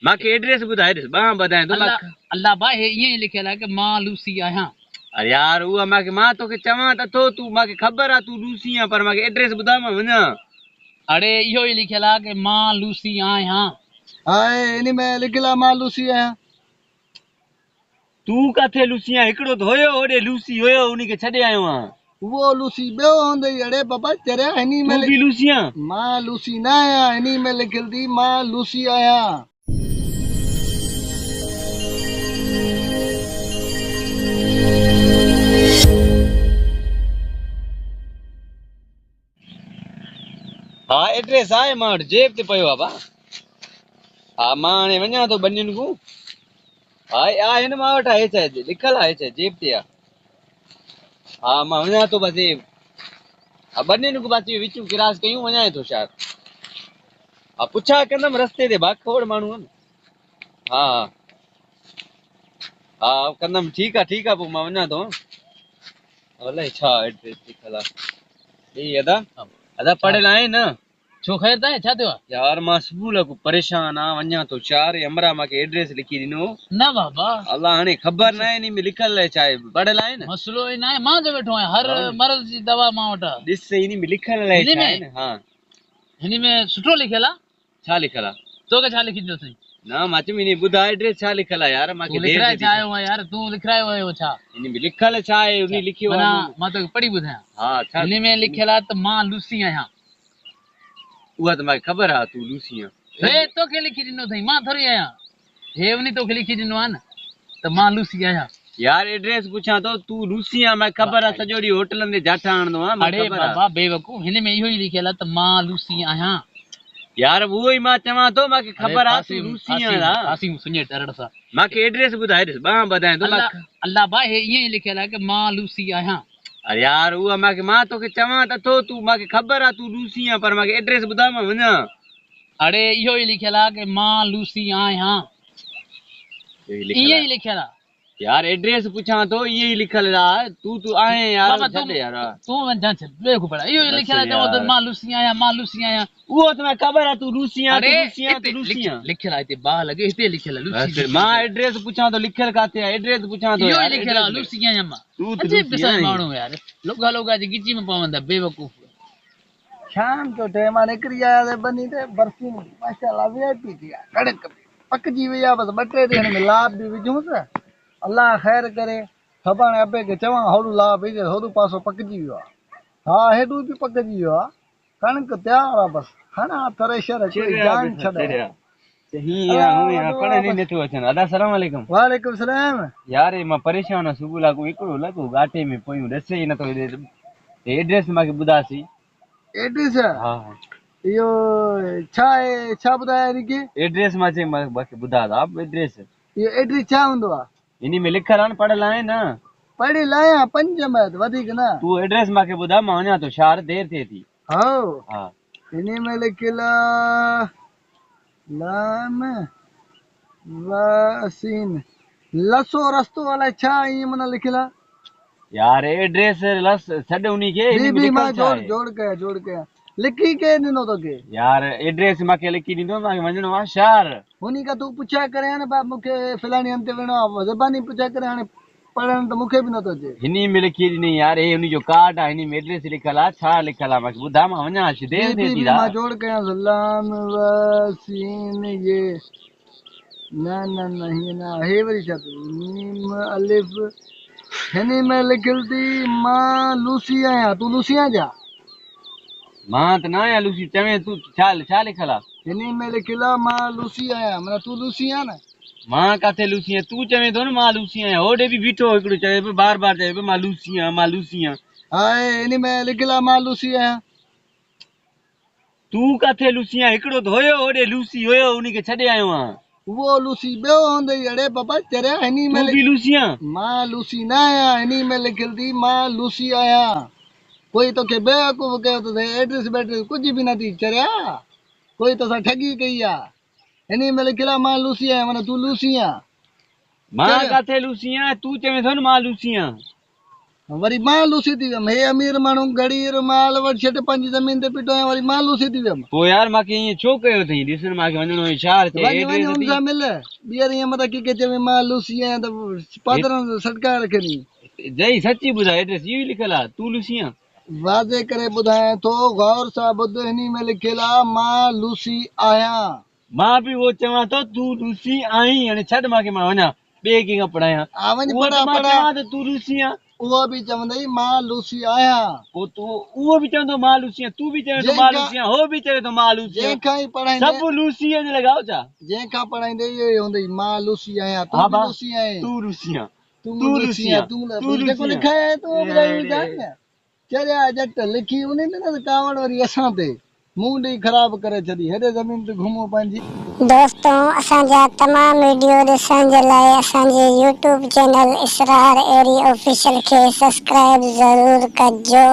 माके address बुधाए दे बा बताए तो अल्लाह अल्लाह भाई हे ये लिखियल है कि मां लूसी आया। अरे यार वो माके मां तो के चवा त तो तू माके खबर आ तू लूसी आ पर माके एड्रेस बुधा मा वना। अरे यो ही लिखियल है कि मां लूसी आया। हाय इनी में लिखला मां लूसी आया। तू काथे लूसिया एकड़ो धोयो ओडे लूसी होयो उनी के छडे आयो आ। वो लूसी बे होंदे अड़े बाबा चरे इनी में तू भी लूसिया मां लूसी ना आया इनी में लिखल दी मां लूसी आया। हां एड्रेस आए मां जेब ते पयो बाबा। हां मां ने वना तो बन्निन को हाय आ इन मां वटा है छे लिखल है छे जेब ते आ। हां मां वना तो बस अब बन्निन को बात विचू क्रॉस कयूं वना तो शायद आ पूछा कंदम रस्ते ते बाखोड़ मानू हां हां कंदम ठीक आ पो मां वना तो अल्लाह छा एड्रेस लिखल आ ये अदा अदा पढ़े लाए ना छो खैर ता छा थियो यार मां सुबुह को परेशान आ वना तो चार हमरा माके एड्रेस लिखी दिनो ना बाबा अल्लाह हने खबर ना नी में लिखल है चाहे पढ़े लाए ना मसलो ही ना है मां जो बैठो है हर मर्ज जी दवा मां वटा दिस से इनी में लिखल है हिनी चाहे में? ना हां हिनी में सुठो लिखियल है छा लिखल आ तो के छा लिखी दो सही ना माच में नी बुधा एड्रेस छा लिखल है यार माके तू लिख रहा है छा आयो है यार तू लिख रहा है वो छा इनी में लिखल है चाहे उनी लिखियो मना मां तो पढ़ी बुधाया हां छा हिनी में लिखियल है तो मां लूसी आया। उहा त माके खबर आ तू लूसी आ हे तो के लिखी दिनो थई मां थोड़ी आया हे वनी तो के लिखी दिनो है ना तो मां लूसी आया। यार एड्रेस पूछा तो तू लूसी आ मैं खबर आ सजोड़ी होटलन दे जाठा आण दो हां अरे बाबा बेवकूफ हिने में इहो ही लिखियल है तो मां लूसी आया। यार वो ही मां चवा तो माके खबर आ तू लूसी आ कासिम सुने टरड़ सा माके एड्रेस बुधाए दे बा बताए तो अल्लाह अल्लाह भाई हे ये ही लिखियल है कि मां लूसी आया। अरे यार वो माके मां तो के चवा त तो तू माके खबर आ तू लूसी आ पर माके एड्रेस बुधा मा वना। अरे इहो ही लिखियल है कि मां लूसी आया ये ही लिखियल है यार एड्रेस पूछा तो ये ही लिखल रहा तू आए यार बाबा छड़े यार तू वन जान चल बेको पड़ा इहो ही लिखियल है तो मां लूसी आया मां लूसी आया वो तो मैं खबर आ तू लूसी आ अरे तू लूसी आ लिखियल है ते बा लगे इते लिखियल है लूसी मां एड्रेस पूछा तो लिखल काते है एड्रेस पूछा तो इहो ही लिखियल है लूसी आया मां तू अजीब किस्म माण्हू यार लोगा लोगा जी गिची में पवंदा बेवकूफ। शाम जो टाइम आ निकरी आया ते बनी ते बर्फी माशाल्लाह वीआईपी थी कड़क पकजी वया बस 2-3 दिन में लाभ भी विझूं से अल्लाह खैर करे खबाने अबे के चवा होड़ू लाभ विझे होड़ू पासो पकजी वियो हां हेडू भी पकजी वियो कणक तैयार आ बस खाना थ्रेशर कोई जान छड़े सही है हूं यहां पढ़े नहीं नथो अचन अदा अस्सलाम वालेकुम वालेकुम सलाम यार मां परेशान आ सुबह लागू एकड़ो लगो गाटे में पयो दसे न तो एड्रेस माके बुधासी एड्रेस हां यो छा बुधाया इनके एड्रेस माचे बाकी बुधा आप एड्रेस ये एड्रेस छा हुंदो आ इनी में लिखल आन पढ़ल आए ना पढ़ी लाया 5 में वधिक ना तू एड्रेस माके बुधा मां वना तो शार देर थे थी हां हां इनी में लिखला लाम वासिन लसो रस्तो वाला छा ई मन लिखला यार एड्रेस लस छड उनी के बी मां जोड़ के लिखी के दिनो तो के यार एड्रेस माके लिखी दींदो माके वणनो आ शहर उनी का तू पूछा करे न बा मुके फलानी अंते वेणो जबानी पूछा करे हाने पढ़न तो मुके भी न तो जे हिनी में लिखी दी नहीं यार ए उनी जो कार्ड आ हिनी में एड्रेस लिखल आ छा लिखल आ माके बुधा मा वणा छ देर थे थी मां जोड़ के सलाम वासिन ये ना ना नहीं ना हे वरी छा मीम अलिफ हिनी में लिखल थी मां लूसी आया तू लूसी आ जा मां त ना या लूसी चवे तू छा लिखल आ हिनी में लिखला मां लूसी आया मतलब तू लूसी आ ना मां काथे लूसी है तू चवे तो न मां लूसी है ओडे भी बीठो एकड़ो चवे बार चवे मां लूसी आ हाय हिनी में लिखला मां लूसी आया तू काथे लूसी है एकड़ो धोयो ओडे लूसी होयो उनी के छडे आयो आ वो लूसी बे होंदे अड़े बाबा तेरे हिनी में तू भी लूसी आ मां लूसी ना आया हिनी में लिखल थी मां लूसी आया कोई तो के बेवकूफ कयो तो एड्रेस बैट्रेस कुछ भी ना थी चरिया कोई तो सा ठगी कई आ हिनी में लिखला मां लूसी आया माने तू लूसी आ मां काथे लूसी आ तू चवे तो न मां लूसी आ वरी मां लूसी थी वियमि। हे अमीर माण्हू गरीब माल वटि छॾे पंहिंजी ज़मीन ते पिटो आहियां, वरी मां लूसी थी वियमि। पोइ यार मूंखे ईअं छो कयो अथई? ॾिस न मूंखे वञिणो हुई शहर ते, वञ एड्रेस हुन अथई। सां मिल, ॿीहर ईअं मथां कंहिंखे चवे मां लूसी आहियां त पादरनि सटकाए रखंदी। जई सची ॿुधाए, एड्रेस इहो ई लिखियल आहे, तूं लूसी आहीं? वाज़े करे ॿुधायां थो, गौर सां ॿुध, हिन में लिखियल आहे मां लूसी आहियां। मां बि उहो चवां थो, तूं लूसी आहीं। हाणे छॾ मूंखे, मां वञा ॿिए कंहिंखां पढ़ायां। आ वञ उहो त मां चवां त तूं लूसी आहीं। उहो बि चवंदई मां लूसी आहियां। पोइ तूं उहो बि चवंदो मां लूसी आहियां, तूं बि चवे थो मां लूसी आहियां, हो बि चवे थो मां लूसी आहियां। जंहिंखां ई पढ़ाईंदे सभु लूसीअ जो लॻाओ छा? जंहिंखां पढ़ाईंदे इहो ई हूंदई मां लूसी आहियां। हा तूं बि भाउ, लूसी आहीं। तूं लूसी आहीं, तूं तूं लूसी लूसी आहीं। आहीं, तूं तूं जेको लूसी लिखाया आहे तूं ॿुधाई आहीं। न चरिया जट लिखी उन ते न कावड़ वरी असां ते मुंहुं ॾेई ख़राब करे छॾी। हेॾे ज़मीन ते घुमो पंहिंजी। दोस्तों असांजा तमाम वीडियो ॾिसण जे लाइ असांजे यूट्यूब चैनल इसरार एरी ऑफिशियल खे सब्सक्राइब ज़रूर कजो।